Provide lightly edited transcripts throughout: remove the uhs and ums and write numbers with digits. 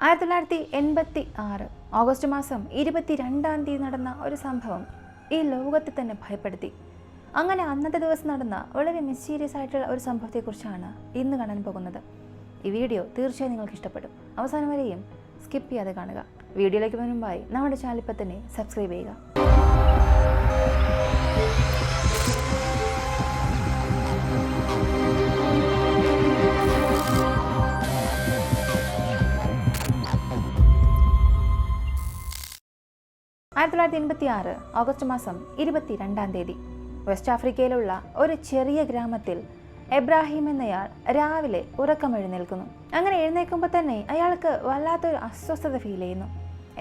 1986 August മാസം 22-ാം തീയതി നടന്ന ഒരു സംഭവം ഈ ലോകത്തെ തന്നെ ഭയപ്പെടുത്തി. അങ്ങനെ അന്നത്തെ ദിവസം നടന്ന വളരെ മിസ്റ്റീരിയസ് ആയിട്ടുള്ള ഒരു സംഭവത്തെക്കുറിച്ചാണ് ഇന്ന് കാണാൻ പോകുന്നത്. ഈ വീഡിയോ തീർച്ചയായും നിങ്ങൾക്ക് ഇഷ്ടപ്പെടും. അവസാനം വരെയും സ്കിപ്പ് ചെയ്യാതെ കാണുക. വീഡിയോയിലേക്ക് മുൻപായി നമ്മുടെ ചാനൽ ഇപ്പോൾ തന്നെ സബ്സ്ക്രൈബ് ചെയ്യുക. 1986 ഓഗസ്റ്റ് മാസം 22-ാം തീയതി വെസ്റ്റ് ആഫ്രിക്കയിലുള്ള ഒരു ചെറിയ ഗ്രാമത്തിൽ എബ്രാഹിം എന്നയാൾ രാവിലെ ഉറക്കമെഴുന്നേൽക്കുന്നു. അങ്ങനെ എഴുന്നേൽക്കുമ്പോൾ തന്നെ അയാൾക്ക് വല്ലാത്തൊരു അസ്വസ്ഥത ഫീൽ ചെയ്യുന്നു.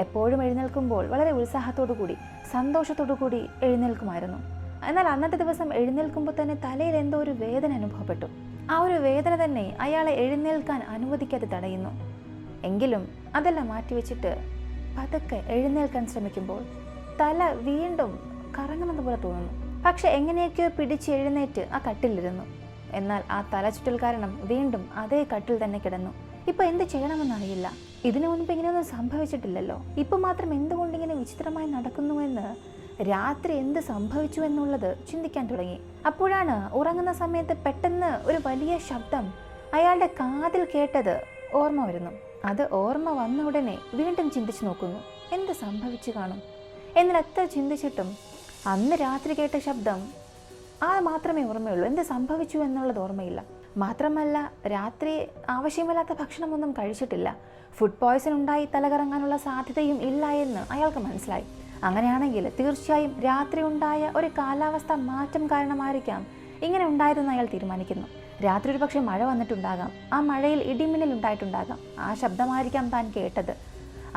എപ്പോഴും എഴുന്നേൽക്കുമ്പോൾ വളരെ ഉത്സാഹത്തോടു കൂടി സന്തോഷത്തോടു കൂടി എഴുന്നേൽക്കുമായിരുന്നു. എന്നാൽ അന്നത്തെ ദിവസം എഴുന്നേൽക്കുമ്പോൾ തന്നെ തലയിൽ എന്തോ ഒരു വേദന അനുഭവപ്പെട്ടു. ആ ഒരു വേദന തന്നെ അയാളെ എഴുന്നേൽക്കാൻ അനുവദിക്കാതെ തടയുന്നു. എങ്കിലും അതെല്ലാം മാറ്റിവെച്ചിട്ട് പതുക്കെ എഴുന്നേൽക്കാൻ ശ്രമിക്കുമ്പോൾ തല വീണ്ടും കറങ്ങുന്നത് പോലെ തോന്നുന്നു. പക്ഷെ എങ്ങനെയൊക്കെയോ പിടിച്ച് എഴുന്നേറ്റ് ആ കട്ടിലിരുന്നു. എന്നാൽ ആ തലചുറ്റൽ കാരണം വീണ്ടും അതേ കട്ടിൽ തന്നെ കിടന്നു. ഇപ്പൊ എന്ത് ചെയ്യണമെന്നറിയില്ല. ഇതിനു മുൻപ് ഇങ്ങനെയൊന്നും സംഭവിച്ചിട്ടില്ലല്ലോ. ഇപ്പൊ മാത്രം എന്തുകൊണ്ട് ഇങ്ങനെ വിചിത്രമായി നടക്കുന്നുവെന്ന്, രാത്രി എന്ത് സംഭവിച്ചു എന്നുള്ളത് ചിന്തിക്കാൻ തുടങ്ങി. അപ്പോഴാണ് ഉറങ്ങുന്ന സമയത്ത് പെട്ടെന്ന് ഒരു വലിയ ശബ്ദം അയാളുടെ കാതിൽ കേട്ടത് ഓർമ്മ വരുന്നു. അത് ഓർമ്മ വന്ന ഉടനെ വീണ്ടും ചിന്തിച്ചു നോക്കുന്നു, എന്ത് സംഭവിച്ചു കാണും. എന്നാൽ എത്ര ചിന്തിച്ചിട്ടും അന്ന് രാത്രി കേട്ട ശബ്ദം മാത്രമേ ഓർമ്മയുള്ളൂ. എന്ത് സംഭവിച്ചു എന്നുള്ളത് ഓർമ്മയില്ല. മാത്രമല്ല രാത്രി ആവശ്യമില്ലാത്ത ഭക്ഷണമൊന്നും കഴിച്ചിട്ടില്ല. ഫുഡ് പോയ്സൺ ഉണ്ടായി തലകറങ്ങാനുള്ള സാധ്യതയും ഇല്ല എന്ന് അയാൾക്ക് മനസ്സിലായി. അങ്ങനെയാണെങ്കിൽ തീർച്ചയായും രാത്രി ഉണ്ടായ ഒരു കാലാവസ്ഥ മാറ്റം കാരണമായിരിക്കാം ഇങ്ങനെ ഉണ്ടായതെന്ന് അയാൾ തീരുമാനിക്കുന്നു. രാത്രി ഒരു പക്ഷേ മഴ വന്നിട്ടുണ്ടാകാം. ആ മഴയിൽ ഇടിമിന്നൽ ഉണ്ടായിട്ടുണ്ടാകാം. ആ ശബ്ദമായിരിക്കാം താൻ കേട്ടത്.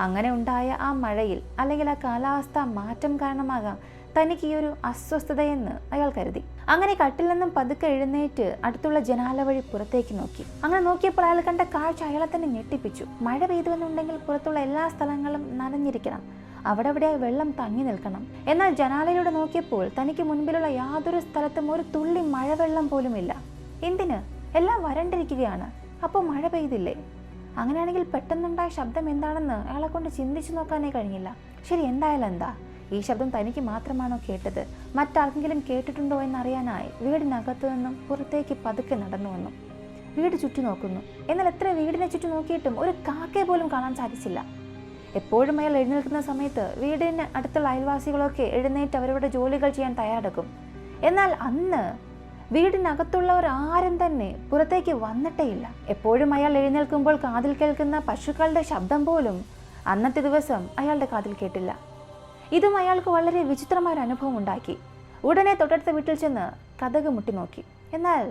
അങ്ങനെ ഉണ്ടായ ആ മഴയിൽ അല്ലെങ്കിൽ ആ കാലാവസ്ഥ മാറ്റം കാരണമാകാം തനിക്ക് ഈ ഒരു അസ്വസ്ഥതയെന്ന് അയാൾ കരുതി. അങ്ങനെ കട്ടിൽ നിന്നും പതുക്കെ എഴുന്നേറ്റ് അടുത്തുള്ള ജനാല വഴി പുറത്തേക്ക് നോക്കി. അങ്ങനെ നോക്കിയപ്പോൾ അയാൾ കണ്ട കാഴ്ച അയാളെ തന്നെ ഞെട്ടിപ്പിച്ചു. മഴ പെയ്തുവെന്നുണ്ടെങ്കിൽ പുറത്തുള്ള എല്ലാ സ്ഥലങ്ങളും നനഞ്ഞിരിക്കണം. അവിടെ വെള്ളം തങ്ങി നിൽക്കണം. എന്നാൽ ജനാലയിലൂടെ നോക്കിയപ്പോൾ തനിക്ക് മുൻപിലുള്ള യാതൊരു സ്ഥലത്തും ഒരു തുള്ളി മഴവെള്ളം പോലുമില്ല. എന്തിന്? എല്ലാം വരണ്ടിരിക്കുകയാണ്. അപ്പോൾ മഴ പെയ്തില്ലേ? അങ്ങനെയാണെങ്കിൽ പെട്ടെന്നുണ്ടായ ശബ്ദം എന്താണെന്ന് അയാളെ കൊണ്ട് ചിന്തിച്ചു നോക്കാനേ കഴിഞ്ഞില്ല. ശരി, എന്തായാലും എന്താ, ഈ ശബ്ദം തനിക്ക് മാത്രമാണോ കേട്ടത്, മറ്റാർക്കെങ്കിലും കേട്ടിട്ടുണ്ടോ എന്നറിയാനായി വീടിനകത്തു നിന്നും പുറത്തേക്ക് പതുക്കെ നടന്നു വന്നു. വീട് ചുറ്റി നോക്കുന്നു. എന്നാൽ എത്ര വീടിനെ ചുറ്റി നോക്കിയിട്ടും ഒരു കാക്കയെ പോലും കാണാൻ സാധിച്ചില്ല. എപ്പോഴും അയാൾ എഴുന്നേൽക്കുന്ന സമയത്ത് വീടിന് അടുത്തുള്ള അയൽവാസികളൊക്കെ എഴുന്നേറ്റ് അവരുടെ ജോലികൾ ചെയ്യാൻ തയ്യാറെടുക്കും. എന്നാൽ അന്ന് വീടിനകത്തുള്ളവർ ആരും തന്നെ പുറത്തേക്ക് വന്നിട്ടേയില്ല. എപ്പോഴും അയാൾ എഴുന്നേൽക്കുമ്പോൾ കാതിൽ കേൾക്കുന്ന പശുക്കളുടെ ശബ്ദം പോലും അന്നത്തെ ദിവസം അയാളുടെ കാതിൽ കേട്ടില്ല. ഇതും അയാൾക്ക് വളരെ വിചിത്രമായ ഒരു അനുഭവം ഉണ്ടാക്കി. ഉടനെ തൊട്ടടുത്ത വീട്ടിൽ ചെന്ന് കതക് മുട്ടി നോക്കി. എന്നാൽ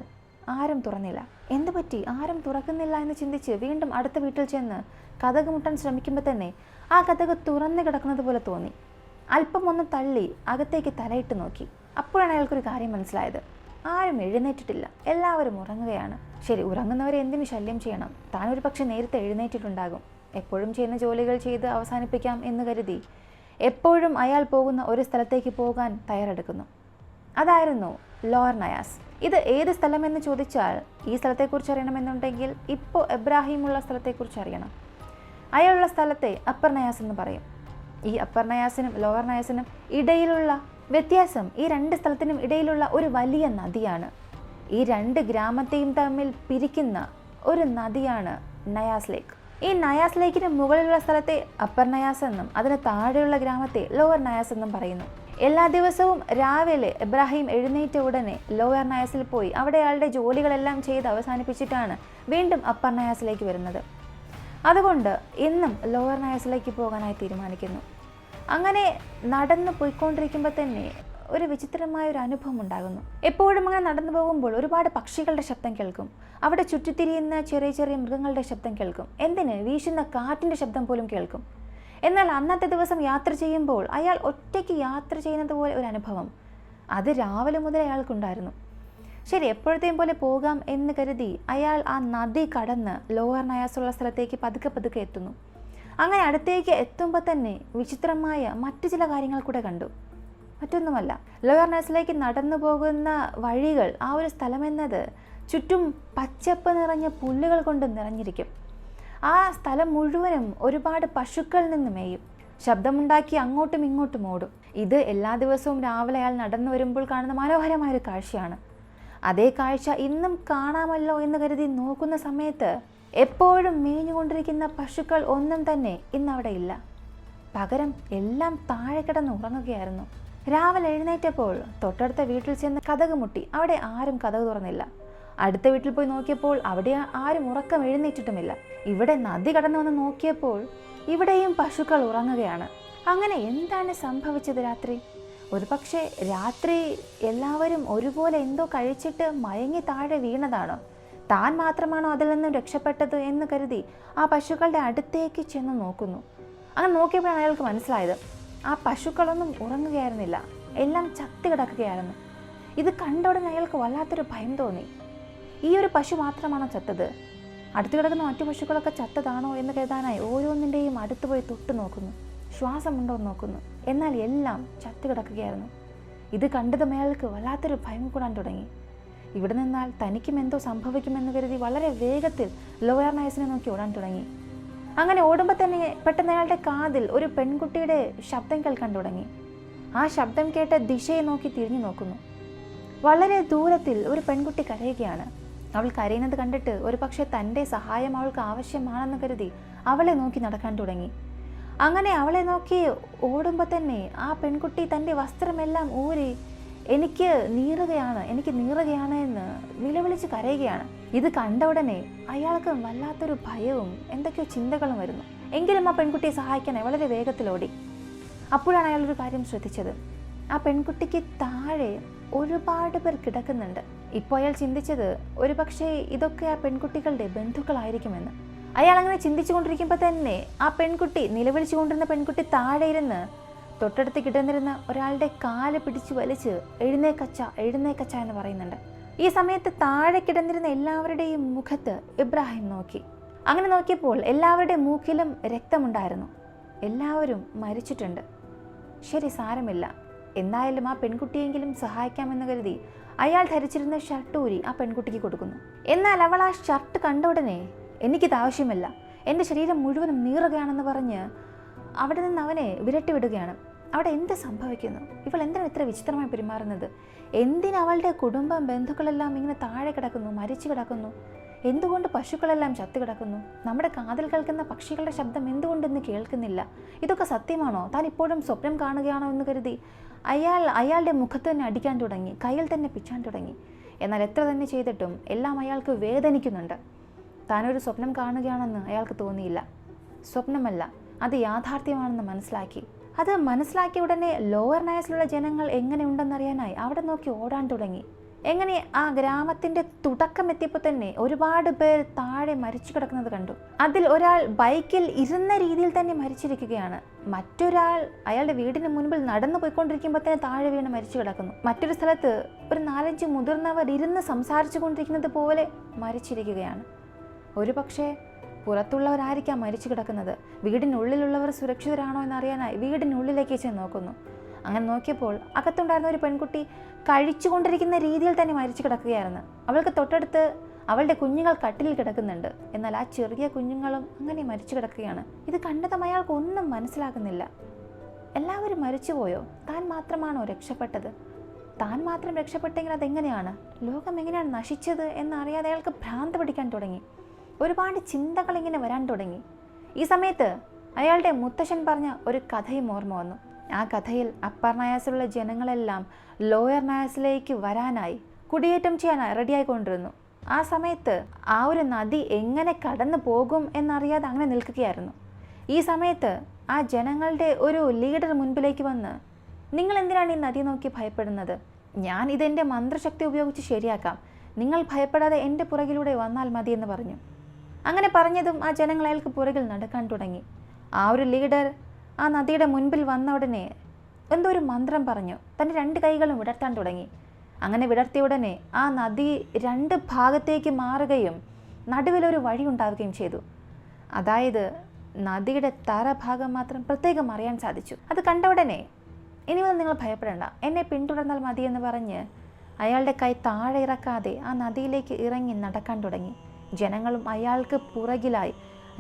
ആരും തുറന്നില്ല. എന്ത് പറ്റി, ആരും തുറക്കുന്നില്ല എന്ന് ചിന്തിച്ച് വീണ്ടും അടുത്ത വീട്ടിൽ ചെന്ന് കതക് മുട്ടാൻ ശ്രമിക്കുമ്പോൾ തന്നെ ആ കതക് തുറന്നു കിടക്കുന്നത് പോലെ തോന്നി. അല്പം ഒന്ന് തള്ളി അകത്തേക്ക് തലയിട്ട് നോക്കി. അപ്പോഴാണ് അയാൾക്കൊരു കാര്യം മനസ്സിലായത്. ആരും എഴുന്നേറ്റിട്ടില്ല. എല്ലാവരും ഉറങ്ങുകയാണ്. ശരി, ഉറങ്ങുന്നവരെ എന്തിനു ശല്യം ചെയ്യണം? താൻ ഒരു പക്ഷെ നേരത്തെ എഴുന്നേറ്റിട്ടുണ്ടാകും. എപ്പോഴും ചെയ്യുന്ന ജോലികൾ ചെയ്ത് അവസാനിപ്പിക്കാം എന്ന് കരുതി എപ്പോഴും അയാൾ പോകുന്ന ഒരു സ്ഥലത്തേക്ക് പോകാൻ തയ്യാറെടുക്കുന്നു. അതായിരുന്നു ലോവർ നയാസ്. ഇത് ഏത് സ്ഥലമെന്ന് ചോദിച്ചാൽ ഈ സ്ഥലത്തെക്കുറിച്ച് അറിയണമെന്നുണ്ടെങ്കിൽ ഇപ്പോൾ എബ്രാഹിമുള്ള സ്ഥലത്തെക്കുറിച്ച് അറിയണം. അയാളുള്ള സ്ഥലത്തെ അപ്പർ നയാസ് എന്ന് പറയും. ഈ അപ്പർ നയാസിനും ലോവർ നയാസിനും ഇടയിലുള്ള വ്യത്യാസം, ഈ രണ്ട് സ്ഥലത്തിനും ഇടയിലുള്ള ഒരു വലിയ നദിയാണ്. ഈ രണ്ട് ഗ്രാമത്തെയും തമ്മിൽ പിരിക്കുന്ന ഒരു നദിയാണ് നയാസ് ലേക്ക്. ഈ നയാസ് ലേക്കിന് മുകളിലുള്ള സ്ഥലത്തെ അപ്പർ നയാസ് എന്നും അതിന് താഴെയുള്ള ഗ്രാമത്തെ ലോവർ നയാസ് എന്നും പറയുന്നു. എല്ലാ ദിവസവും രാവിലെ എബ്രാഹിം എഴുന്നേറ്റ ഉടനെ ലോവർ നയാസിൽ പോയി അവിടെ അയാളുടെ ജോലികളെല്ലാം ചെയ്ത് അവസാനിപ്പിച്ചിട്ടാണ് വീണ്ടും അപ്പർ നയാസിലേക്ക് വരുന്നത്. അതുകൊണ്ട് ഇന്നും ലോവർ നയാസിലേക്ക് പോകാനായി തീരുമാനിക്കുന്നു. അങ്ങനെ നടന്നു പോയിക്കൊണ്ടിരിക്കുമ്പോൾ തന്നെ ഒരു വിചിത്രമായ ഒരു അനുഭവം ഉണ്ടാകുന്നു. എപ്പോഴും അങ്ങനെ നടന്നു പോകുമ്പോൾ ഒരുപാട് പക്ഷികളുടെ ശബ്ദം കേൾക്കും. അവിടെ ചുറ്റിത്തിരിയുന്ന ചെറിയ ചെറിയ മൃഗങ്ങളുടെ ശബ്ദം കേൾക്കും. എന്തിന്, വീശുന്ന കാറ്റിൻ്റെ ശബ്ദം പോലും കേൾക്കും. എന്നാൽ അന്നത്തെ ദിവസം യാത്ര ചെയ്യുമ്പോൾ അയാൾ ഒറ്റയ്ക്ക് യാത്ര ചെയ്യുന്നത് പോലെ ഒരു അനുഭവം അത് രാവിലെ മുതൽ അയാൾക്കുണ്ടായിരുന്നു. ശരി, എപ്പോഴത്തെയും പോലെ പോകാം എന്ന് കരുതി അയാൾ ആ നദി കടന്ന് ലോവർ നയാസുള്ള സ്ഥലത്തേക്ക് പതുക്കെ എത്തുന്നു. അങ്ങനെ അടുത്തേക്ക് എത്തുമ്പോൾ തന്നെ വിചിത്രമായ മറ്റു ചില കാര്യങ്ങൾ കൂടെ കണ്ടു. മറ്റൊന്നുമല്ല, ലോവർ നയാസിലേക്ക് നടന്നു പോകുന്ന വഴികൾ, ആ ഒരു സ്ഥലമെന്നത് ചുറ്റും പച്ചപ്പ് നിറഞ്ഞ പുല്ലുകൾ കൊണ്ട് നിറഞ്ഞിരിക്കും. ആ സ്ഥലം മുഴുവനും ഒരുപാട് പശുക്കളിൽ നിന്ന് മേയും. ശബ്ദമുണ്ടാക്കി അങ്ങോട്ടും ഇങ്ങോട്ടും ഓടും. ഇത് എല്ലാ ദിവസവും രാവിലെ അയാൾ നടന്നു വരുമ്പോൾ കാണുന്ന മനോഹരമായൊരു കാഴ്ചയാണ്. അതേ കാഴ്ച ഇന്നും കാണാമല്ലോ എന്ന് കരുതി നോക്കുന്ന സമയത്ത് എപ്പോഴും മേഞ്ഞുകൊണ്ടിരിക്കുന്ന പശുക്കൾ ഒന്നും തന്നെ ഇന്നവിടെ ഇല്ല. പകരം എല്ലാം താഴെ കിടന്ന് ഉറങ്ങുകയായിരുന്നു. രാവിലെ എഴുന്നേറ്റപ്പോൾ തൊട്ടടുത്ത വീട്ടിൽ ചെന്ന് കതക് മുട്ടി. അവിടെ ആരും കതക് തുറന്നില്ല. അടുത്ത വീട്ടിൽ പോയി നോക്കിയപ്പോൾ അവിടെ ആരും ഉറക്കം എഴുന്നേറ്റിട്ടുമില്ല. ഇവിടെ നദി കടന്നു വന്ന് നോക്കിയപ്പോൾ ഇവിടെയും പശുക്കൾ ഉറങ്ങുകയാണ്. അങ്ങനെ എന്താണ് സംഭവിച്ചത് രാത്രി? ഒരു പക്ഷേ രാത്രി എല്ലാവരും ഒരുപോലെ എന്തോ കഴിച്ചിട്ട് മയങ്ങി താഴെ വീണതാണോ? താൻ മാത്രമാണോ അതിൽ നിന്നും രക്ഷപ്പെട്ടത് എന്ന് കരുതി ആ പശുക്കളുടെ അടുത്തേക്ക് ചെന്ന് നോക്കുന്നു. അങ്ങനെ നോക്കിയപ്പോഴാണ് അയാൾക്ക് മനസ്സിലായത് ആ പശുക്കളൊന്നും ഉറങ്ങുകയായിരുന്നില്ല, എല്ലാം ചത്തി കിടക്കുകയായിരുന്നു. ഇത് കണ്ട ഉടനെ അയാൾക്ക് വല്ലാത്തൊരു ഭയം തോന്നി. ഈ ഒരു പശു മാത്രമാണോ ചത്തത്? അടുത്ത് കിടക്കുന്ന മറ്റു പശുക്കളൊക്കെ ചത്തതാണോ എന്ന് കരുതാനായി ഓരോന്നിൻ്റെയും അടുത്ത് പോയി തൊട്ട് നോക്കുന്നു, ശ്വാസമുണ്ടോ എന്ന് നോക്കുന്നു. എന്നാൽ എല്ലാം ചത്തു കിടക്കുകയായിരുന്നു. ഇത് കണ്ടതും അയാൾക്ക് വല്ലാത്തൊരു ഭയം കൂടാൻ തുടങ്ങി. ഇവിടെ നിന്നാൽ തനിക്കും എന്തോ സംഭവിക്കുമെന്ന് കരുതി വളരെ വേഗത്തിൽ ലോയർ നൈസിനെ നോക്കി ഓടാൻ തുടങ്ങി. അങ്ങനെ ഓടുമ്പോൾ തന്നെ പെട്ടെന്ന് അയാളുടെ കാതിൽ ഒരു പെൺകുട്ടിയുടെ ശബ്ദം കേൾക്കാൻ തുടങ്ങി. ആ ശബ്ദം കേട്ട ദിശയെ നോക്കി തിരിഞ്ഞു നോക്കുന്നു. വളരെ ദൂരത്തിൽ ഒരു പെൺകുട്ടി കരയുകയാണ്. അവൾ കരയുന്നത് കണ്ടിട്ട് ഒരു പക്ഷേ തൻ്റെ സഹായം അവൾക്ക് ആവശ്യമാണെന്ന് കരുതി അവളെ നോക്കി നടക്കാൻ തുടങ്ങി. അങ്ങനെ അവളെ നോക്കി ഓടുമ്പോൾ തന്നെ ആ പെൺകുട്ടി തൻ്റെ വസ്ത്രമെല്ലാം ഊരി എനിക്ക് നീറുകയാണ് എന്ന് നിലവിളിച്ച് കരയുകയാണ്. ഇത് കണ്ട ഉടനെ അയാൾക്ക് വല്ലാത്തൊരു ഭയവും എന്തൊക്കെയോ ചിന്തകളും വരുന്നു. എങ്കിലും ആ പെൺകുട്ടിയെ സഹായിക്കാനായി വളരെ വേഗത്തിലോടി. അപ്പോഴാണ് അയാളൊരു കാര്യം ശ്രദ്ധിച്ചത്. ആ പെൺകുട്ടിക്ക് താഴെ ഒരുപാട് പേർ കിടക്കുന്നുണ്ട്. ഇപ്പോൾ അയാൾ ചിന്തിച്ചത് ഒരു പക്ഷേ ഇതൊക്കെ ആ പെൺകുട്ടികളുടെ ബന്ധുക്കളായിരിക്കുമെന്ന്. അയാൾ അങ്ങനെ ചിന്തിച്ചു കൊണ്ടിരിക്കുമ്പോൾ തന്നെ ആ പെൺകുട്ടി, നിലവിളിച്ചു കൊണ്ടിരുന്ന പെൺകുട്ടി താഴെ ഇരുന്ന് തൊട്ടടുത്ത് കിടന്നിരുന്ന ഒരാളുടെ കാല് പിടിച്ചു വലിച്ച് എഴുന്നേക്കച്ച എന്ന് പറയുന്നുണ്ട്. ഈ സമയത്ത് താഴെ കിടന്നിരുന്ന എല്ലാവരുടെയും മുഖത്ത് ഇബ്രാഹിം നോക്കി. അങ്ങനെ നോക്കിയപ്പോൾ എല്ലാവരുടെയും മൂക്കിലും രക്തമുണ്ടായിരുന്നു. എല്ലാവരും മരിച്ചിട്ടുണ്ട്. ശരി, സാരമില്ല, എന്തായാലും ആ പെൺകുട്ടിയെങ്കിലും സഹായിക്കാമെന്ന് കരുതി അയാൾ ധരിച്ചിരുന്ന ഷർട്ട് ഊരി ആ പെൺകുട്ടിക്ക് കൊടുക്കുന്നു. എന്നാൽ അവൾ ആ ഷർട്ട് കണ്ട ഉടനെ എനിക്കിത് ആവശ്യമില്ല, എൻ്റെ ശരീരം മുഴുവനും നീറുകയാണെന്ന് പറഞ്ഞ് അവിടെ നിന്ന് അവനെ വിരട്ടിവിടുകയാണ്. അവിടെ എന്ത് സംഭവിക്കുന്നു? ഇവൾ എന്തിനാണ് ഇത്ര വിചിത്രമായി പെരുമാറുന്നത്? എന്തിനവളുടെ കുടുംബം, ബന്ധുക്കളെല്ലാം ഇങ്ങനെ താഴെ കിടക്കുന്നു, മരിച്ചു കിടക്കുന്നു? എന്തുകൊണ്ട് പശുക്കളെല്ലാം ചത്തു കിടക്കുന്നു? നമ്മുടെ കാതിൽ കേൾക്കുന്ന പക്ഷികളുടെ ശബ്ദം എന്തുകൊണ്ടിന്ന് കേൾക്കുന്നില്ല? ഇതൊക്കെ സത്യമാണോ? താൻ ഇപ്പോഴും സ്വപ്നം കാണുകയാണോ എന്ന് കരുതി അയാളുടെ മുഖത്ത് തന്നെ അടിക്കാൻ തുടങ്ങി, കയ്യിൽ തന്നെ പിച്ചാൻ തുടങ്ങി. എന്നാൽ എത്ര തന്നെ ചെയ്തിട്ടും എല്ലാം അയാൾക്ക് വേദനിക്കുന്നുണ്ട്. താനൊരു സ്വപ്നം കാണുകയാണെന്ന് അയാൾക്ക് തോന്നിയില്ല. സ്വപ്നമല്ല, അത് യാഥാർത്ഥ്യമാണെന്ന് മനസ്സിലാക്കി. അത് മനസ്സിലാക്കിയ ഉടനെ ലോവർ നൈസിലുള്ള ജനങ്ങൾ എങ്ങനെയുണ്ടെന്നറിയാനായി അവിടെ നോക്കി ഓടാൻ തുടങ്ങി. എങ്ങനെ ആ ഗ്രാമത്തിൻ്റെ തുടക്കം എത്തിയപ്പോൾ തന്നെ ഒരുപാട് പേർ താഴെ മരിച്ചു കിടക്കുന്നത് കണ്ടു. അതിൽ ഒരാൾ ബൈക്കിൽ ഇരുന്ന രീതിയിൽ തന്നെ മരിച്ചിരിക്കുകയാണ്. മറ്റൊരാൾ അയാളുടെ വീടിന് മുൻപിൽ നടന്നു പോയിക്കൊണ്ടിരിക്കുമ്പോൾ തന്നെ താഴെ വീണ് മരിച്ചു കിടക്കുന്നു. മറ്റൊരു സ്ഥലത്ത് ഒരു 4-5 മുതിർന്നവർ ഇരുന്ന് സംസാരിച്ചു കൊണ്ടിരിക്കുന്നത് പോലെ മരിച്ചിരിക്കുകയാണ്. ഒരു പക്ഷേ പുറത്തുള്ളവരായിരിക്കാം മരിച്ചു കിടക്കുന്നത്. വീടിനുള്ളിലുള്ളവർ സുരക്ഷിതരാണോ എന്നറിയാനായി വീടിനുള്ളിലേക്ക് ചെന്ന് നോക്കുന്നു. അങ്ങനെ നോക്കിയപ്പോൾ അകത്തുണ്ടായിരുന്ന ഒരു പെൺകുട്ടി കഴിച്ചുകൊണ്ടിരിക്കുന്ന രീതിയിൽ തന്നെ മരിച്ചു കിടക്കുകയായിരുന്നു. അവൾക്ക് തൊട്ടടുത്ത് അവളുടെ കുഞ്ഞുങ്ങൾ കട്ടിലിൽ കിടക്കുന്നുണ്ട്. എന്നാൽ ആ ചെറിയ കുഞ്ഞുങ്ങളും അങ്ങനെ മരിച്ചു കിടക്കുകയാണ്. ഇത് കണ്ടതും അയാൾക്ക് ഒന്നും മനസ്സിലാകുന്നില്ല. എല്ലാവരും മരിച്ചുപോയോ? താൻ മാത്രമാണോ രക്ഷപ്പെട്ടത്? താൻ മാത്രം രക്ഷപ്പെട്ടെങ്കിൽ അതെങ്ങനെയാണ്? ലോകം എങ്ങനെയാണ് നശിച്ചത് എന്നറിയാതെ അയാൾക്ക് ഭ്രാന്ത് പിടിക്കാൻ തുടങ്ങി. ഒരുപാട് ചിന്തകൾ ഇങ്ങനെ വരാൻ തുടങ്ങി. ഈ സമയത്ത് അയാളുടെ മുത്തശ്ശൻ പറഞ്ഞ ഒരു കഥയും ഓർമ്മ വന്നു. ആ കഥയിൽ അപ്പർ നയാസിലുള്ള ജനങ്ങളെല്ലാം ലോയർ നയാസിലേക്ക് വരാനായി കുടിയേറ്റം ചെയ്യാനായി റെഡിയായിക്കൊണ്ടിരുന്നു. ആ സമയത്ത് ആ ഒരു നദി എങ്ങനെ കടന്നു പോകും എന്നറിയാതെ അങ്ങനെ നിൽക്കുകയായിരുന്നു. ഈ സമയത്ത് ആ ജനങ്ങളുടെ ഒരു ലീഡർ മുൻപിലേക്ക് വന്ന്, നിങ്ങൾ എന്തിനാണ് ഈ നദി നോക്കി ഭയപ്പെടുന്നത്? ഞാൻ ഇതെൻ്റെ മന്ത്രശക്തി ഉപയോഗിച്ച് ശരിയാക്കാം, നിങ്ങൾ ഭയപ്പെടാതെ എൻ്റെ പുറകിലൂടെ വന്നാൽ മതി എന്ന് പറഞ്ഞു. അങ്ങനെ പറഞ്ഞതും ആ ജനങ്ങൾ അയാൾക്ക് പുറകിൽ നടക്കാൻ തുടങ്ങി. ആ ഒരു ലീഡർ ആ നദിയുടെ മുൻപിൽ വന്ന ഉടനെ എന്തോ ഒരു മന്ത്രം പറഞ്ഞു. തൻ്റെ 2 കൈകളും വിടർത്താൻ തുടങ്ങി. അങ്ങനെ വിടർത്തിയ ഉടനെ ആ നദി 2 ഭാഗത്തേക്ക് മാറുകയും നടുവിലൊരു വഴി ഉണ്ടാവുകയും ചെയ്തു. അതായത് നദിയുടെ തറഭാഗം മാത്രം പ്രത്യേകം അറിയാൻ സാധിച്ചു. അത് കണ്ട ഉടനെ ഇനി മുതൽ നിങ്ങൾ ഭയപ്പെടേണ്ട, എന്നെ പിന്തുടർന്നാൽ മതി എന്ന് പറഞ്ഞ് അയാളുടെ കൈ താഴെ ഇറക്കാതെ ആ നദിയിലേക്ക് ഇറങ്ങി നടക്കാൻ തുടങ്ങി. ജനങ്ങളും അയാൾക്ക് പുറകിലായി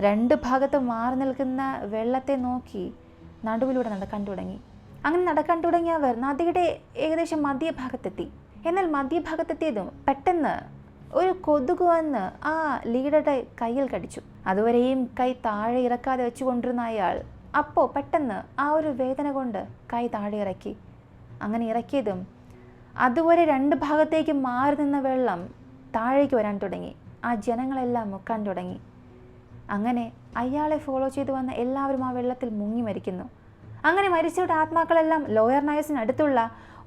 രണ്ട് ഭാഗത്തും മാറി നിൽക്കുന്ന വെള്ളത്തെ നോക്കി നടുവിലൂടെ നടക്കാൻ തുടങ്ങി. അങ്ങനെ നടക്കാൻ തുടങ്ങിയ അവർ നദിയുടെ ഏകദേശം മധ്യഭാഗത്തെത്തി. എന്നാൽ മധ്യഭാഗത്തെത്തിയതും പെട്ടെന്ന് ഒരു കൊതുക് വന്ന് ആ ലീഡറുടെ കയ്യിൽ കടിച്ചു. അതുവരെയും കൈ താഴെ ഇറക്കാതെ വെച്ചുകൊണ്ടിരുന്ന അയാൾ അപ്പോൾ പെട്ടെന്ന് ആ ഒരു വേദന കൊണ്ട് കൈ താഴെ ഇറക്കി. അങ്ങനെ ഇറക്കിയതും അതുവരെ രണ്ട് ഭാഗത്തേക്ക് മാറി നിന്ന വെള്ളം താഴേക്ക് വരാൻ തുടങ്ങി. ആ ജനങ്ങളെല്ലാം മുക്കാൻ തുടങ്ങി. അങ്ങനെ അയാളെ ഫോളോ ചെയ്തു വന്ന എല്ലാവരും ആ വെള്ളത്തിൽ മുങ്ങി മരിക്കുന്നു. അങ്ങനെ മരിച്ചവരുടെ ആത്മാക്കളെല്ലാം ലോയർ നയസിനടുത്തുള്ള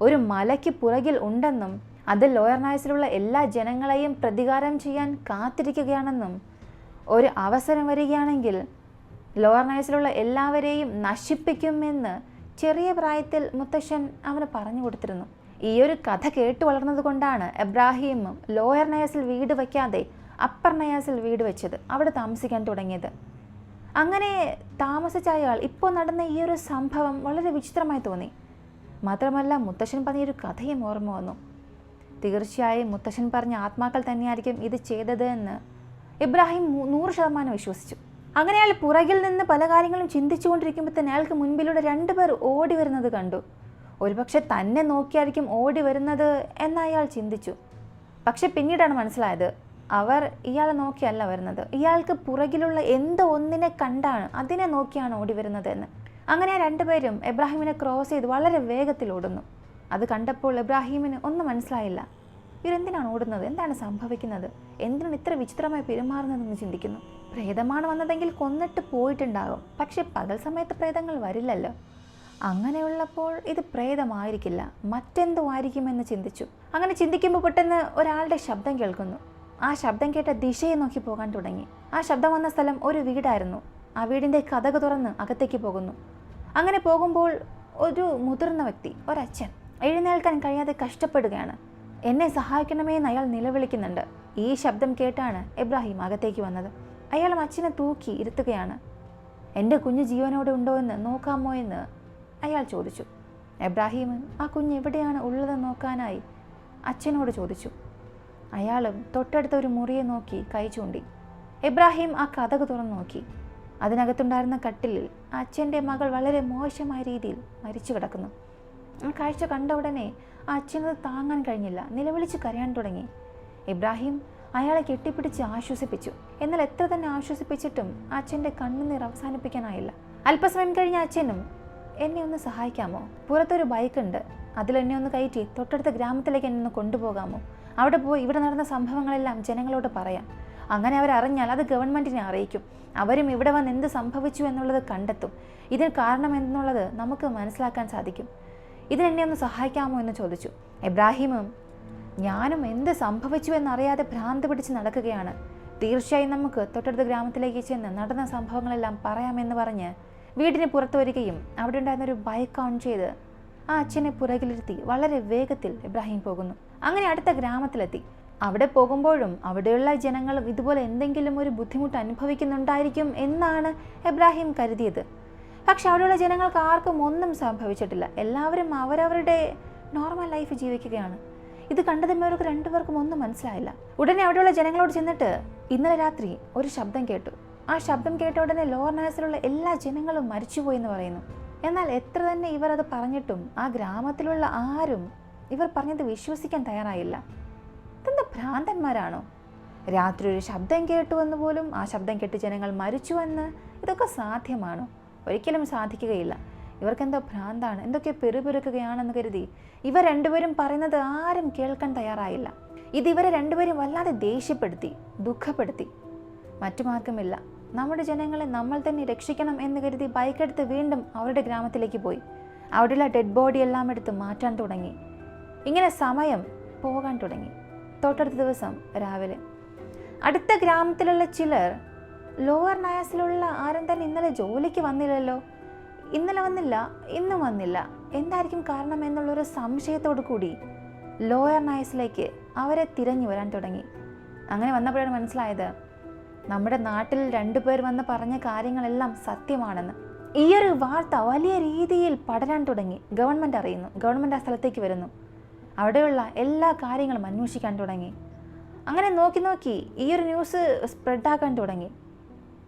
ഒരു മലയ്ക്ക് പുറകിൽ ഉണ്ടെന്നും അത് ലോയർ നയസിലുള്ള എല്ലാ ജനങ്ങളെയും പ്രതികാരം ചെയ്യാൻ കാത്തിരിക്കുകയാണെന്നും ഒരു അവസരം വരികയാണെങ്കിൽ ലോയർ നയസിലുള്ള എല്ലാവരെയും നശിപ്പിക്കുമെന്ന് ചെറിയ പ്രായത്തിൽ മുത്തശ്ശൻ അവന് പറഞ്ഞു കൊടുത്തിരുന്നു. ഈ ഒരു കഥ കേട്ടു വളർന്നത് കൊണ്ടാണ് എബ്രാഹിമും ലോയർ നയസിൽ വീട് വയ്ക്കാതെ അപ്പർ നയാസിൽ വീട് വെച്ചത്, അവിടെ താമസിക്കാൻ തുടങ്ങിയത്. അങ്ങനെ താമസിച്ച അയാൾ ഇപ്പോൾ നടന്ന ഈ ഒരു സംഭവം വളരെ വിചിത്രമായി തോന്നി. മാത്രമല്ല മുത്തശ്ശൻ പറഞ്ഞൊരു കഥയും ഓർമ്മ വന്നു. തീർച്ചയായും മുത്തശ്ശൻ പറഞ്ഞ ആത്മാക്കൾ തന്നെയായിരിക്കും ഇത് ചെയ്തത് എന്ന് ഇബ്രാഹിം 100% വിശ്വസിച്ചു. അങ്ങനെ അയാൾ പുറകിൽ നിന്ന് പല കാര്യങ്ങളും ചിന്തിച്ചുകൊണ്ടിരിക്കുമ്പോൾ തന്നെ അയാൾക്ക് മുൻപിലൂടെ 2 പേർ ഓടി വരുന്നത് കണ്ടു. ഒരുപക്ഷെ തന്നെ നോക്കിയായിരിക്കും ഓടി വരുന്നത് എന്ന് അയാൾ ചിന്തിച്ചു. പക്ഷെ പിന്നീടാണ് മനസ്സിലായത് അവർ ഇയാളെ നോക്കിയല്ല വരുന്നത്. ഇയാൾക്ക് പുറകിലുള്ള എന്തോ ഒന്നിനെ കണ്ടാണ്, അതിനെ നോക്കിയാണ് ഓടി വരുന്നത് എന്ന്. അങ്ങനെ ആ 2 പേരും എബ്രാഹിമിനെ ക്രോസ് ചെയ്ത് വളരെ വേഗത്തിൽ ഓടുന്നു. അത് കണ്ടപ്പോൾ എബ്രാഹിമിന് ഒന്നും മനസ്സിലായില്ല. ഇവരെന്തിനാണ് ഓടുന്നത്? എന്താണ് സംഭവിക്കുന്നത്? എന്തിനാണ് ഇത്ര വിചിത്രമായി പെരുമാറുന്നതെന്ന് ചിന്തിക്കുന്നു. പ്രേതമാണ് വന്നതെങ്കിൽ കൊന്നിട്ട് പോയിട്ടുണ്ടാകും. പക്ഷെ പകൽ സമയത്ത് പ്രേതങ്ങൾ വരില്ലല്ലോ. അങ്ങനെയുള്ളപ്പോൾ ഇത് പ്രേതമായിരിക്കില്ല, മറ്റെന്തോ ആയിരിക്കുമെന്ന് ചിന്തിച്ചു. അങ്ങനെ ചിന്തിക്കുമ്പോൾ പെട്ടെന്ന് ഒരാളുടെ ശബ്ദം കേൾക്കുന്നു. ആ ശബ്ദം കേട്ട ദിശയെ നോക്കി പോകാൻ തുടങ്ങി. ആ ശബ്ദം വന്ന സ്ഥലം ഒരു വീടായിരുന്നു. ആ വീടിൻ്റെ കതക് തുറന്ന് അകത്തേക്ക് പോകുന്നു. അങ്ങനെ പോകുമ്പോൾ ഒരു മുതിർന്ന വ്യക്തി, ഒരച്ഛൻ, എഴുന്നേൽക്കാൻ കഴിയാതെ കഷ്ടപ്പെടുകയാണ്. എന്നെ സഹായിക്കണമേ എന്ന് അയാൾ നിലവിളിക്കുന്നുണ്ട്. ഈ ശബ്ദം കേട്ടാണ് എബ്രാഹിം അകത്തേക്ക് വന്നത്. അയാൾ അച്ഛനെ തൂക്കി ഇരുത്തുകയാണ്. എൻ്റെ കുഞ്ഞ് ജീവനോടെ ഉണ്ടോ എന്ന് നോക്കാമോ എന്ന് അയാൾ ചോദിച്ചു. എബ്രാഹിം ആ കുഞ്ഞ് എവിടെയാണ് ഉള്ളതെന്ന് നോക്കാനായി അച്ഛനോട് ചോദിച്ചു. അയാളും തൊട്ടടുത്ത ഒരു മുറിയെ നോക്കി കൈ ചൂണ്ടി. എബ്രാഹിം ആ കതക് തുറന്നു നോക്കി. അതിനകത്തുണ്ടായിരുന്ന കട്ടിലിൽ അച്ഛൻ്റെ മകൾ വളരെ മോശമായ രീതിയിൽ മരിച്ചു കിടക്കുന്നു. ആ കാഴ്ച കണ്ട ഉടനെ ആ അച്ഛനത് താങ്ങാൻ കഴിഞ്ഞില്ല, നിലവിളിച്ച് കരയാൻ തുടങ്ങി. ഇബ്രാഹിം അയാളെ കെട്ടിപ്പിടിച്ച് ആശ്വസിപ്പിച്ചു. എന്നാൽ എത്ര തന്നെ ആശ്വസിപ്പിച്ചിട്ടും അച്ഛൻ്റെ കണ്ണുനീർ അവസാനിപ്പിക്കാനായില്ല. അല്പസമയം കഴിഞ്ഞ അച്ഛനും, എന്നെ ഒന്ന് സഹായിക്കാമോ? പുറത്തൊരു ബൈക്കുണ്ട്, അതിലെന്നെ ഒന്ന് കയറ്റി തൊട്ടടുത്ത ഗ്രാമത്തിലേക്ക് എന്നെ ഒന്ന് കൊണ്ടുപോകാമോ? അവിടെ പോയി ഇവിടെ നടന്ന സംഭവങ്ങളെല്ലാം ജനങ്ങളോട് പറയാം. അങ്ങനെ അവരറിഞ്ഞാൽ അത് ഗവൺമെൻറ്റിനെ അറിയിക്കും. അവരും ഇവിടെ വന്ന് എന്ത് സംഭവിച്ചു എന്നുള്ളത് കണ്ടെത്തും. ഇതിന് കാരണം എന്നുള്ളത് നമുക്ക് മനസ്സിലാക്കാൻ സാധിക്കും. ഇതിനെന്നെ ഒന്ന് സഹായിക്കാമോ എന്ന് ചോദിച്ചു. എബ്രാഹിമും, ഞാനും എന്ത് സംഭവിച്ചു എന്നറിയാതെ ഭ്രാന്ത് പിടിച്ച് നടക്കുകയാണ്. തീർച്ചയായും നമുക്ക് തൊട്ടടുത്ത ഗ്രാമത്തിലേക്ക് ചെന്ന് നടന്ന സംഭവങ്ങളെല്ലാം പറയാമെന്ന് പറഞ്ഞ് വീടിന് പുറത്തു വരികയും അവിടെ ഉണ്ടായിരുന്നൊരു ബൈക്ക് ഓൺ ചെയ്ത് ആ അച്ഛനെ പുറകിലിരുത്തി വളരെ വേഗത്തിൽ ഇബ്രാഹിം പോകുന്നു. അങ്ങനെ അടുത്ത ഗ്രാമത്തിലെത്തി. അവിടെ പോകുമ്പോഴും അവിടെയുള്ള ജനങ്ങളും ഇതുപോലെ എന്തെങ്കിലും ഒരു ബുദ്ധിമുട്ട് അനുഭവിക്കുന്നുണ്ടായിരിക്കും എന്നാണ് എബ്രാഹിം കരുതിയത്. പക്ഷെ അവിടെയുള്ള ജനങ്ങൾക്ക് ആർക്കും ഒന്നും സംഭവിച്ചിട്ടില്ല. എല്ലാവരും അവരവരുടെ നോർമൽ ലൈഫ് ജീവിക്കുകയാണ്. ഇത് കണ്ടതും അവർക്ക് 2 പേർക്കും ഒന്നും മനസ്സിലായില്ല. ഉടനെ അവിടെയുള്ള ജനങ്ങളോട് ചെന്നിട്ട്, ഇന്നലെ രാത്രി ഒരു ശബ്ദം കേട്ടു. ആ ശബ്ദം കേട്ട ഉടനെ ലോവർ നയസിലുള്ള എല്ലാ ജനങ്ങളും മരിച്ചുപോയി എന്ന് പറയുന്നു. എന്നാൽ എത്ര തന്നെ ഇവർ അത് പറഞ്ഞിട്ടും ആ ഗ്രാമത്തിലുള്ള ആരും ഇവർ പറഞ്ഞത് വിശ്വസിക്കാൻ തയ്യാറായില്ല. ഇതെന്താ ഭ്രാന്തന്മാരാണോ? രാത്രി ഒരു ശബ്ദം കേട്ടുവെന്ന് പോലും, ആ ശബ്ദം കേട്ട് ജനങ്ങൾ മരിച്ചുവെന്ന്, ഇതൊക്കെ സാധ്യമാണോ? ഒരിക്കലും സാധിക്കുകയില്ല. ഇവർക്കെന്തോ ഭ്രാന്താണ്, എന്തൊക്കെ പെറുപെറുക്കുകയാണെന്ന് കരുതി ഇവർ 2 പേരും പറയുന്നത് ആരും കേൾക്കാൻ തയ്യാറായില്ല. ഇത് ഇവരെ 2 പേരും വല്ലാതെ ദേഷ്യപ്പെടുത്തി, ദുഃഖപ്പെടുത്തി. മറ്റു മാർഗമില്ല, നമ്മുടെ ജനങ്ങളെ നമ്മൾ തന്നെ രക്ഷിക്കണം എന്ന് കരുതി ബൈക്കെടുത്ത് വീണ്ടും അവരുടെ ഗ്രാമത്തിലേക്ക് പോയി. അവിടെയുള്ള ഡെഡ് ബോഡി എല്ലാം എടുത്ത് മാറ്റാൻ തുടങ്ങി. ഇങ്ങനെ സമയം പോകാൻ തുടങ്ങി. തൊട്ടടുത്ത ദിവസം രാവിലെ അടുത്ത ഗ്രാമത്തിലുള്ള ചിലർ, ലോവർ നയാസിലുള്ള ആരും തന്നെ ഇന്നലെ ജോലിക്ക് വന്നില്ലല്ലോ, ഇന്നലെ വന്നില്ല, ഇന്നും വന്നില്ല, എന്തായിരിക്കും കാരണം എന്നുള്ളൊരു സംശയത്തോടു കൂടി ലോയർ നയസിലേക്ക് അവരെ തിരഞ്ഞു വരാൻ തുടങ്ങി. അങ്ങനെ വന്നപ്പോഴാണ് മനസ്സിലായത് നമ്മുടെ നാട്ടിൽ 2 പേർ വന്ന് പറഞ്ഞ കാര്യങ്ങളെല്ലാം സത്യമാണെന്ന്. ഈ ഒരു വാർത്ത വലിയ രീതിയിൽ പടരാൻ തുടങ്ങി. ഗവൺമെൻറ് അറിയുന്നു. ഗവൺമെൻറ് ആ സ്ഥലത്തേക്ക് വരുന്നു. അവിടെയുള്ള എല്ലാ കാര്യങ്ങളും അന്വേഷിക്കാൻ തുടങ്ങി. അങ്ങനെ നോക്കി നോക്കി ഈ ഒരു ന്യൂസ് സ്പ്രെഡാക്കാൻ തുടങ്ങി.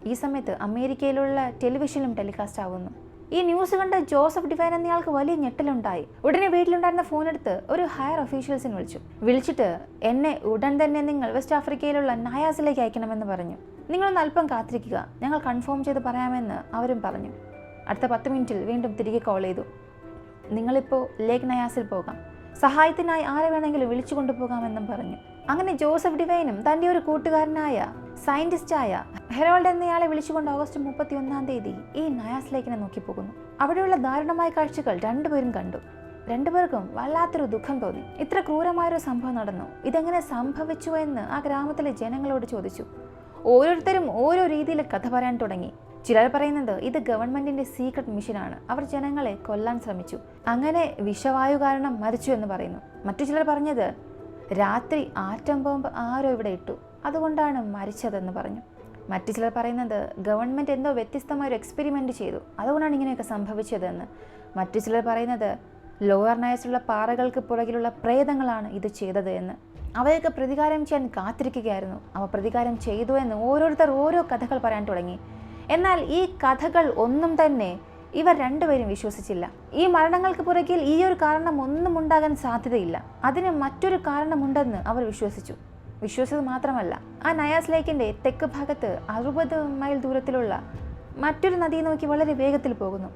ഈ സമയത്ത് അമേരിക്കയിലുള്ള ടെലിവിഷനിലും ടെലികാസ്റ്റ് ആവുന്നു. ഈ ന്യൂസ് കണ്ട് ജോസഫ് ഡിവൈൻ എന്നയാൾക്ക് വലിയ ഞെട്ടലുണ്ടായി. ഉടനെ വീട്ടിലുണ്ടായിരുന്ന ഫോൺ എടുത്ത് ഒരു ഹയർ ഒഫീഷ്യൽസിനെ വിളിച്ചിട്ട് എന്നെ ഉടൻ തന്നെ നിങ്ങൾ വെസ്റ്റ് ആഫ്രിക്കയിലുള്ള നയാസിലേക്ക് അയക്കണമെന്ന് പറഞ്ഞു. നിങ്ങളൊന്ന് അല്പം കാത്തിരിക്കുക, ഞങ്ങൾ കൺഫേം ചെയ്ത് പറയാമെന്ന് അവരും പറഞ്ഞു. അടുത്ത 10 മിനിറ്റിൽ വീണ്ടും തിരികെ കോൾ ചെയ്തു. നിങ്ങളിപ്പോൾ ലേക്ക് നയാസിൽ പോകാം, സഹായത്തിനായി ആരെ വേണമെങ്കിലും വിളിച്ചു കൊണ്ടുപോകാമെന്നും പറഞ്ഞു. അങ്ങനെ ജോസഫ് ഡിവൈനും തൻ്റെ ഒരു കൂട്ടുകാരനായ സയന്റിസ്റ്റായ ഹെറോൾഡ് എന്നയാളെ വിളിച്ചുകൊണ്ട് ഓഗസ്റ്റ് 31 ഈ നയാസ് ലേക്കിനെ നോക്കി പോകുന്നു. അവിടെയുള്ള ദാരുണമായ കാഴ്ചകൾ രണ്ടുപേരും കണ്ടു. രണ്ടുപേർക്കും വല്ലാത്തൊരു ദുഃഖം തോന്നി. ഇത്ര ക്രൂരമായൊരു സംഭവം നടന്നു, ഇതെങ്ങനെ സംഭവിച്ചു എന്ന് ആ ഗ്രാമത്തിലെ ജനങ്ങളോട് ചോദിച്ചു. ഓരോരുത്തരും ഓരോ രീതിയിൽ കഥ പറയാൻ തുടങ്ങി. ചിലർ പറയുന്നത് ഇത് ഗവൺമെന്റിന്റെ സീക്രട്ട് മിഷനാണ്, അവർ ജനങ്ങളെ കൊല്ലാൻ ശ്രമിച്ചു, അങ്ങനെ വിഷവായു കാരണം മരിച്ചു എന്ന് പറയുന്നു. മറ്റു ചിലർ പറഞ്ഞത് രാത്രി ആറ്റം ബോംബ് ആരോ ഇവിടെ ഇട്ടു, അതുകൊണ്ടാണ് മരിച്ചതെന്ന് പറഞ്ഞു. മറ്റു ചിലർ പറയുന്നത് ഗവൺമെന്റ് എന്തോ വ്യത്യസ്തമായൊരു എക്സ്പെരിമെന്റ് ചെയ്തു, അതുകൊണ്ടാണ് ഇങ്ങനെയൊക്കെ സംഭവിച്ചതെന്ന്. മറ്റു ചിലർ പറയുന്നത് ലോവർ നയസിലുള്ള പാറകൾക്ക് പുറകിലുള്ള പ്രേതങ്ങളാണ് ഇത് ചെയ്തത് എന്ന്. അവയൊക്കെ പ്രതികാരം ചെയ്യാൻ കാത്തിരിക്കുകയായിരുന്നു. അവ പ്രതികാരം ചെയ്തു എന്ന് ഓരോരുത്തർ ഓരോ കഥകൾ പറയാൻ തുടങ്ങി. എന്നാൽ ഈ കഥകൾ ഒന്നും തന്നെ ഇവർ രണ്ടുപേരും വിശ്വസിച്ചില്ല. ഈ മരണങ്ങൾക്ക് പുറകിൽ ഈ ഒരു കാരണം ഒന്നും ഉണ്ടാകാൻ സാധ്യതയില്ല, അതിന് മറ്റൊരു കാരണമുണ്ടെന്ന് അവർ വിശ്വസിച്ചത് മാത്രമല്ല, ആ നയാസ് ലേക്കിന്റെ തെക്ക് ഭാഗത്ത് 60 മൈൽ ദൂരത്തിലുള്ള മറ്റൊരു നദിയെ നോക്കി വളരെ വേഗത്തിൽ പോകുന്നു.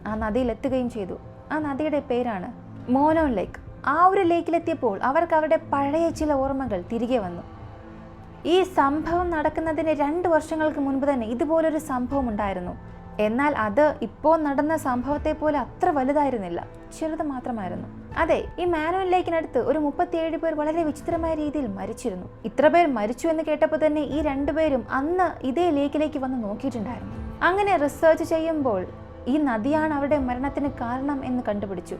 ആ നദിയിൽ എത്തുകയും ചെയ്തു. ആ നദിയുടെ പേരാണ് മോനോൻ ലേക്ക്. ആ ഒരു ലേക്കിലെത്തിയപ്പോൾ അവർക്ക് അവരുടെ പഴയ ചില ഓർമ്മകൾ തിരികെ വന്നു. ഈ സംഭവം നടക്കുന്നതിന് 2 വർഷങ്ങൾക്ക് മുൻപ് തന്നെ ഇതുപോലൊരു സംഭവം ഉണ്ടായിരുന്നു. എന്നാൽ അത് ഇപ്പോൾ നടന്ന സംഭവത്തെ പോലെ അത്ര വലുതായിരുന്നില്ല, ചെറുത് മാത്രമായിരുന്നു. അതെ, ഈ മാനുവൽ ലേക്കിനടുത്ത് ഒരു 37 പേർ വളരെ വിചിത്രമായ രീതിയിൽ മരിച്ചിരുന്നു. ഇത്ര പേർ മരിച്ചു എന്ന് കേട്ടപ്പോൾ തന്നെ ഈ 2 പേരും അന്ന് ഇതേ ലേക്കിലേക്ക് വന്ന് നോക്കിയിട്ടുണ്ടായിരുന്നു. അങ്ങനെ റിസർച്ച് ചെയ്യുമ്പോൾ ഈ നദിയാണ് അവരുടെ മരണത്തിന് കാരണം എന്ന് കണ്ടുപിടിച്ചു.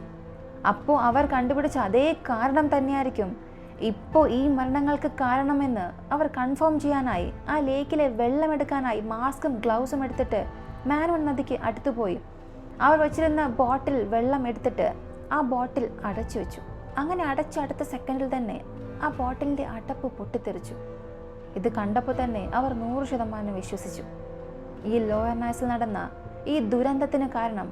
അപ്പോൾ അവർ കണ്ടുപിടിച്ച അതേ കാരണം തന്നെയായിരിക്കും ഇപ്പോൾ ഈ മരണങ്ങൾക്ക് കാരണമെന്ന് അവർ കൺഫേം ചെയ്യാനായി ആ ലേക്കിലെ വെള്ളമെടുക്കാനായി മാസ്കും ഗ്ലൗസും എടുത്തിട്ട് മാനുവൽ നദിക്ക് അടുത്തുപോയി അവർ വെച്ചിരുന്ന ബോട്ടിൽ വെള്ളം എടുത്തിട്ട് ആ ബോട്ടിൽ അടച്ചു വെച്ചു. അങ്ങനെ അടച്ച അടുത്ത സെക്കൻഡിൽ തന്നെ ആ ബോട്ടിലിൻ്റെ അടപ്പ് പൊട്ടിത്തെറിച്ചു. ഇത് കണ്ടപ്പോൾ തന്നെ അവർ 100% വിശ്വസിച്ചു, ഈ ലോവർ നൈസിൽ നടന്ന ഈ ദുരന്തത്തിന് കാരണം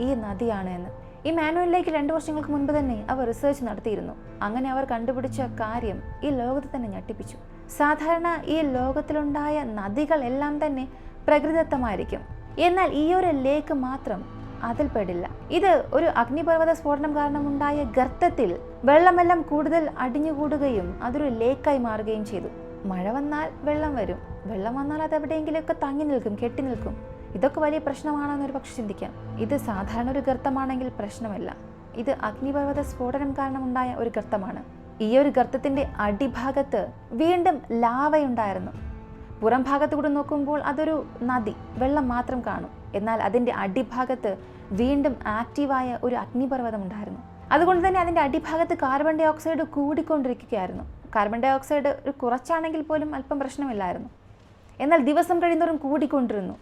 ഈ നദിയാണ് എന്ന്. ഈ മാനുവലിലേക്ക് 2 വർഷങ്ങൾക്ക് മുൻപ് തന്നെ അവർ റിസർച്ച് നടത്തിയിരുന്നു. അങ്ങനെ അവർ കണ്ടുപിടിച്ച കാര്യം ഈ ലോകത്തെ തന്നെ ഞെട്ടിപ്പിച്ചു. സാധാരണ ഈ ലോകത്തിലുണ്ടായ നദികൾ എല്ലാം തന്നെ പ്രകൃതിദത്തമായിരിക്കും, എന്നാൽ ഈ ഒരു ലേക്ക് മാത്രം അതിൽ പെടില്ല. ഇത് ഒരു അഗ്നിപർവ്വത സ്ഫോടനം കാരണമുണ്ടായ ഗർത്തത്തിൽ വെള്ളമെല്ലാം കൂടുതൽ അടിഞ്ഞുകൂടുകയും അതൊരു ലേക്കായി മാറുകയും ചെയ്തു. മഴ വന്നാൽ വെള്ളം വരും, വെള്ളം വന്നാൽ അത് എവിടെയെങ്കിലുമൊക്കെ തങ്ങി നിൽക്കും, കെട്ടി നിൽക്കും. ഇതൊക്കെ വലിയ പ്രശ്നമാണെന്ന് ഒരു പക്ഷെ ചിന്തിക്കാം. ഇത് സാധാരണ ഒരു ഗർത്തമാണെങ്കിൽ പ്രശ്നമല്ല, ഇത് അഗ്നിപർവ്വത സ്ഫോടനം കാരണമുണ്ടായ ഒരു ഗർത്തമാണ്. ഈ ഒരു ഗർത്തത്തിന്റെ അടിഭാഗത്ത് വീണ്ടും ലാവയുണ്ടായിരുന്നു. പുറം ഭാഗത്ത് കൂടെ നോക്കുമ്പോൾ അതൊരു നദി, വെള്ളം മാത്രം കാണും. എന്നാൽ അതിൻ്റെ അടിഭാഗത്ത് വീണ്ടും ആക്റ്റീവായ ഒരു അഗ്നിപർവ്വതം ഉണ്ടായിരുന്നു. അതുകൊണ്ട് തന്നെ അതിൻ്റെ അടിഭാഗത്ത് കാർബൺ ഡൈ ഓക്സൈഡ് കൂടിക്കൊണ്ടിരിക്കുകയായിരുന്നു. കാർബൺ ഡൈ ഓക്സൈഡ് ഒരു കുറച്ചാണെങ്കിൽ പോലും അല്പം പ്രശ്നമില്ലായിരുന്നു. എന്നാൽ ദിവസം കഴിയുന്നവരും കൂടിക്കൊണ്ടിരുന്നു.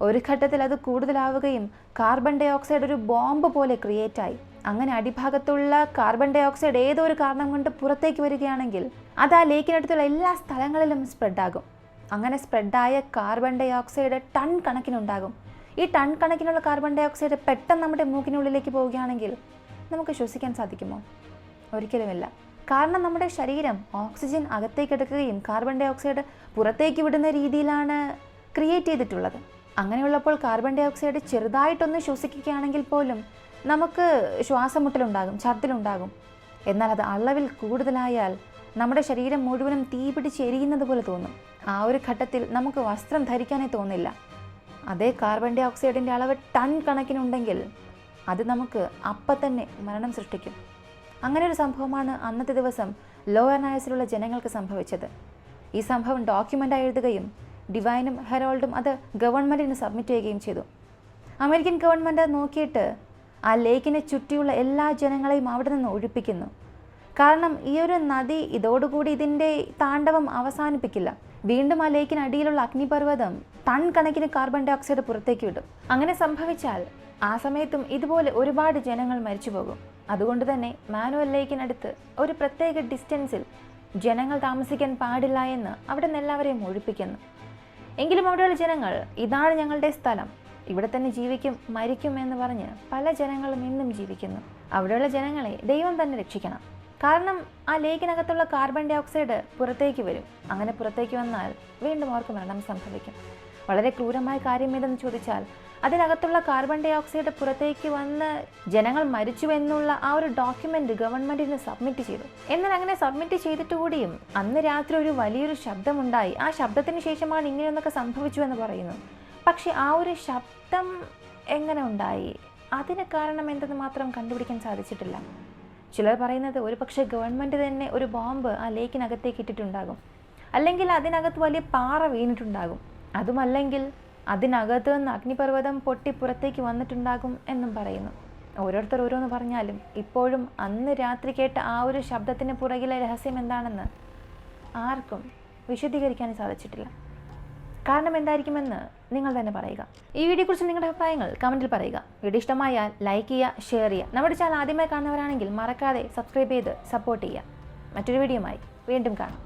ഒരു ഘട്ടത്തിൽ അത് കൂടുതലാവുകയും കാർബൺ ഡൈ ഓക്സൈഡ് ഒരു ബോംബ് പോലെ ക്രിയേറ്റായി. അങ്ങനെ അടിഭാഗത്തുള്ള കാർബൺ ഡൈ ഓക്സൈഡ് ഏതോ ഒരു കാരണം കൊണ്ട് പുറത്തേക്ക് വരികയാണെങ്കിൽ അത് ആ ലേക്കിനടുത്തുള്ള എല്ലാ സ്ഥലങ്ങളിലും സ്പ്രെഡാകും. അങ്ങനെ സ്പ്രെഡായ കാർബൺ ഡൈ ഓക്സൈഡ് ടൺ കണക്കിനുണ്ടാകും. ഈ ടൺ കണക്കിനുള്ള കാർബൺ ഡൈ ഓക്സൈഡ് പെട്ടെന്ന് നമ്മുടെ മൂക്കിനുള്ളിലേക്ക് പോവുകയാണെങ്കിൽ നമുക്ക് ശ്വസിക്കാൻ സാധിക്കുമോ? ഒരിക്കലുമില്ല. കാരണം നമ്മുടെ ശരീരം ഓക്സിജൻ അകത്തേക്ക് എടുക്കുകയും കാർബൺ ഡൈ ഓക്സൈഡ് പുറത്തേക്ക് വിടുന്ന രീതിയിലാണ് ക്രിയേറ്റ് ചെയ്തിട്ടുള്ളത്. അങ്ങനെയുള്ളപ്പോൾ കാർബൺ ഡൈ ഓക്സൈഡ് ചെറുതായിട്ടൊന്ന് ശ്വസിക്കുകയാണെങ്കിൽ പോലും നമുക്ക് ശ്വാസമുട്ടലുണ്ടാകും, ഛർദ്ദിലുണ്ടാകും. എന്നാൽ അത് അളവിൽ കൂടുതലായാൽ നമ്മുടെ ശരീരം മുഴുവനും തീ പിടിച്ച് എരിയുന്നത് പോലെ തോന്നും. ആ ഒരു ഘട്ടത്തിൽ നമുക്ക് വസ്ത്രം ധരിക്കാനേ തോന്നില്ല. അതേ കാർബൺ ഡൈ ഓക്സൈഡിൻ്റെ അളവ് ടൺ കണക്കിനുണ്ടെങ്കിൽ അത് നമുക്ക് അപ്പം തന്നെ മരണം സൃഷ്ടിക്കും. അങ്ങനെ ഒരു സംഭവമാണ് അന്നത്തെ ദിവസം ലോവർ നൈസിലുള്ള ജനങ്ങൾക്ക് സംഭവിച്ചത്. ഈ സംഭവം ഡോക്യുമെൻ്റായി എഴുതുകയും ഡിവൈനും ഹെറോൾഡും അത് ഗവൺമെൻറ്റിന് സബ്മിറ്റ് ചെയ്യുകയും ചെയ്തു. അമേരിക്കൻ ഗവൺമെൻറ് നോക്കിയിട്ട് ആ ലേക്കിനെ ചുറ്റിയുള്ള എല്ലാ ജനങ്ങളെയും അവിടെ നിന്ന് ഒഴിപ്പിക്കുന്നു. കാരണം ഈ ഒരു നദി ഇതോടുകൂടി ഇതിൻ്റെ താണ്ഡവം അവസാനിപ്പിക്കില്ല. വീണ്ടും ആ ലേക്കിനടിയിലുള്ള അഗ്നിപർവ്വതം ടൺ കണക്കിന് കാർബൺ ഡൈ ഓക്സൈഡ് പുറത്തേക്ക് വിടും. അങ്ങനെ സംഭവിച്ചാൽ ആ സമയത്തും ഇതുപോലെ ഒരുപാട് ജനങ്ങൾ മരിച്ചു പോകും. അതുകൊണ്ട് തന്നെ മാനുവൽ ലേക്കിനടുത്ത് ഒരു പ്രത്യേക ഡിസ്റ്റൻസിൽ ജനങ്ങൾ താമസിക്കാൻ പാടില്ല എന്ന് അവിടെ നിന്ന് എല്ലാവരെയും ഒഴിപ്പിക്കുന്നു. എങ്കിലും അവിടെയുള്ള ജനങ്ങൾ ഇതാണ് ഞങ്ങളുടെ സ്ഥലം, ഇവിടെ തന്നെ ജീവിക്കും മരിക്കും എന്ന് പറഞ്ഞ് പല ജനങ്ങളും ഇന്നും ജീവിക്കുന്നു. അവിടെയുള്ള ജനങ്ങളെ ദൈവം തന്നെ രക്ഷിക്കണം. കാരണം ആ ലേക്കിനകത്തുള്ള കാർബൺ ഡൈ ഓക്സൈഡ് പുറത്തേക്ക് വരും. അങ്ങനെ പുറത്തേക്ക് വന്നാൽ വീണ്ടും അവർക്ക് മരണം സംഭവിക്കും. വളരെ ക്രൂരമായ കാര്യം ഏതെന്ന് ചോദിച്ചാൽ അതിനകത്തുള്ള കാർബൺ ഡൈ ഓക്സൈഡ് പുറത്തേക്ക് വന്ന് ജനങ്ങൾ മരിച്ചു എന്നുള്ള ആ ഒരു ഡോക്യുമെന്റ് ഗവൺമെന്റിന് സബ്മിറ്റ് ചെയ്തു. എന്നാൽ അങ്ങനെ സബ്മിറ്റ് ചെയ്തിട്ട് കൂടിയും അന്ന് രാത്രി ഒരു വലിയൊരു ശബ്ദമുണ്ടായി. ആ ശബ്ദത്തിന് ശേഷമാണ് ഇങ്ങനെയൊന്നൊക്കെ സംഭവിച്ചു എന്ന് പറയുന്നു. പക്ഷെ ആ ഒരു ശബ്ദം എങ്ങനെ ഉണ്ടായി, അതിന് കാരണം എന്തെന്ന് മാത്രം കണ്ടുപിടിക്കാൻ സാധിച്ചിട്ടില്ല. ചിലർ പറയുന്നത് ഒരു പക്ഷേ ഗവൺമെൻറ് തന്നെ ഒരു ബോംബ് ആ ലേക്കിനകത്തേക്ക് ഇട്ടിട്ടുണ്ടാകും, അല്ലെങ്കിൽ അതിനകത്ത് വലിയ പാറ വീണിട്ടുണ്ടാകും, അതുമല്ലെങ്കിൽ അതിനകത്ത് നിന്ന് അഗ്നിപർവ്വതം പൊട്ടി പുറത്തേക്ക് വന്നിട്ടുണ്ടാകും എന്നും പറയുന്നു. ഓരോരുത്തർ ഓരോന്ന് പറഞ്ഞാലും ഇപ്പോഴും അന്ന് രാത്രി കേട്ട ആ ഒരു ശബ്ദത്തിന് പുറകിലെ രഹസ്യം എന്താണെന്ന് ആർക്കും വിശദീകരിക്കാൻ സാധിച്ചിട്ടില്ല. കാരണം എന്തായിരിക്കുമെന്ന് നിങ്ങൾ തന്നെ പറയുക. ഈ വീഡിയോയെക്കുറിച്ച് നിങ്ങളുടെ അഭിപ്രായങ്ങൾ കമൻറ്റിൽ പറയുക. വീഡിയോ ഇഷ്ടമായാൽ ലൈക്ക് ചെയ്യുക, ഷെയർ ചെയ്യുക. നമ്മുടെ ചാനൽ ആദ്യമായി കാണുന്നവരാണെങ്കിൽ മറക്കാതെ സബ്സ്ക്രൈബ് ചെയ്ത് സപ്പോർട്ട് ചെയ്യുക. മറ്റൊരു വീഡിയോയുമായി വീണ്ടും കാണാം.